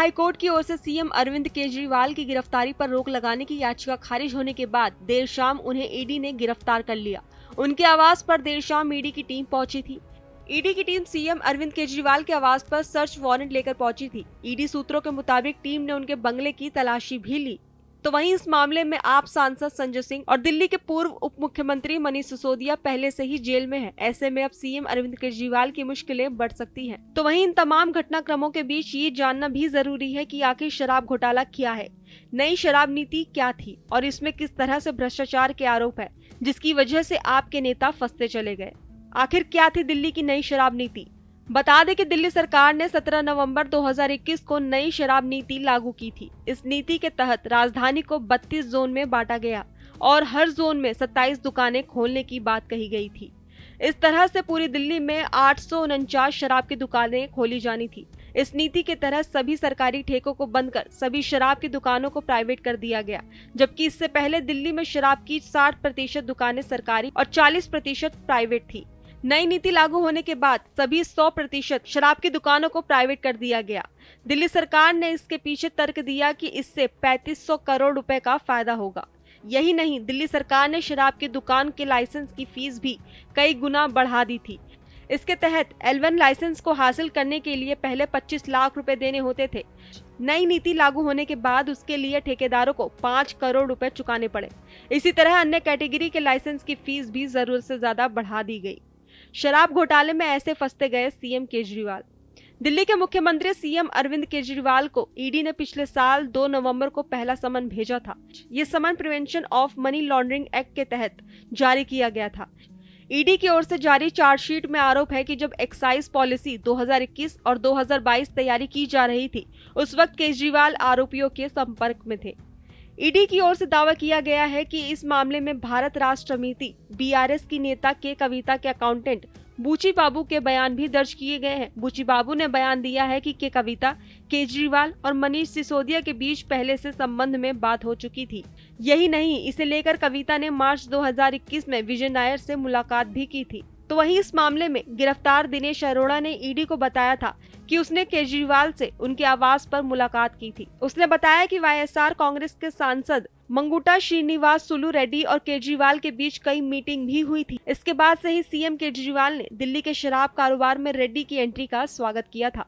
High court की ओर से CM Arvind Kejriwal की गिरफ्तारी पर रोक लगाने की याचिका खारिज होने के बाद देर शाम उन्हें ईडी ने गिरफ्तार कर लिया। उनके आवास पर देर शाम ईडी की टीम पहुंची थी। ईडी की टीम सीएम अरविंद केजरीवाल के आवास पर सर्च वारंट लेकर पहुंची थी। ईडी सूत्रों के मुताबिक टीम ने उनके बंगले की तलाशी भी ली। तो वहीं इस मामले में आप सांसद संजय सिंह और दिल्ली के पूर्व उप मुख्यमंत्री मनीष सिसोदिया पहले से ही जेल में हैं। ऐसे में अब सीएम अरविंद केजरीवाल की मुश्किलें बढ़ सकती हैं। तो वहीं इन तमाम घटनाक्रमों के बीच ये जानना भी जरूरी है कि आखिर शराब घोटाला क्या है, नई शराब नीति क्या थी और इसमें किस तरह से भ्रष्टाचार के आरोप है जिसकी वजह से आपके नेता फंसते चले गए। आखिर क्या थी दिल्ली की नई शराब नीति? बता दें कि दिल्ली सरकार ने 17 नवंबर 2021 को नई शराब नीति लागू की थी। इस नीति के तहत राजधानी को 32 जोन में बांटा गया और हर जोन में 27 दुकानें खोलने की बात कही गई थी। इस तरह से पूरी दिल्ली में 849 शराब की दुकानें खोली जानी थी। इस नीति के तहत सभी सरकारी ठेकों को बंद कर सभी शराब की दुकानों को प्राइवेट कर दिया गया, जबकि इससे पहले दिल्ली में शराब की 60% दुकानें सरकारी और 40% प्राइवेट थी। नई नीति लागू होने के बाद सभी 100% शराब की दुकानों को प्राइवेट कर दिया गया। दिल्ली सरकार ने इसके पीछे तर्क दिया कि इससे 3500 करोड़ रुपए का फायदा होगा। यही नहीं, दिल्ली सरकार ने शराब की दुकान के लाइसेंस की फीस भी कई गुना बढ़ा दी थी। इसके तहत L1 लाइसेंस को हासिल करने के लिए पहले 25 लाख रुपए देने होते थे। नई नीति लागू होने के बाद उसके लिए ठेकेदारों को 5 करोड़ रुपए चुकाने पड़े। इसी तरह अन्य कैटेगरी के लाइसेंस की फीस भी जरूरत से ज्यादा बढ़ा दी गई। शराब घोटाले में ऐसे फंसते गए सीएम केजरीवाल। दिल्ली के मुख्यमंत्री सीएम अरविंद केजरीवाल को ईडी ने पिछले साल 2 नवंबर को पहला समन भेजा था। ये summon prevention of money laundering act के तहत जारी किया गया था। ईडी की ओर से जारी चार्जशीट में आरोप है कि जब एक्साइज पॉलिसी 2021 और 2022 तैयारी की जा रही थी, उस वक्त केजरीवाल आरोपियों के संपर्क में थे। ईडी की ओर से दावा किया गया है कि इस मामले में भारत राष्ट्र समिति बीआरएस की नेता के कविता के अकाउंटेंट बूची बाबू के बयान भी दर्ज किए गए हैं। बूची बाबू ने बयान दिया है कि के कविता, केजरीवाल और मनीष सिसोदिया के बीच पहले से संबंध में बात हो चुकी थी। यही नहीं, इसे लेकर कविता ने मार्च 2021 में विजय नायर से मुलाकात भी की थी। तो वहीं इस मामले में गिरफ्तार दिनेश अरोड़ा ने ईडी को बताया था कि उसने केजरीवाल से उनके आवास पर मुलाकात की थी। उसने बताया कि वाईएसआर कांग्रेस के सांसद मंगुटा श्रीनिवास सुलू रेड्डी और केजरीवाल के बीच कई मीटिंग भी हुई थी। इसके बाद से ही सीएम केजरीवाल ने दिल्ली के शराब कारोबार में रेड्डी की एंट्री का स्वागत किया था।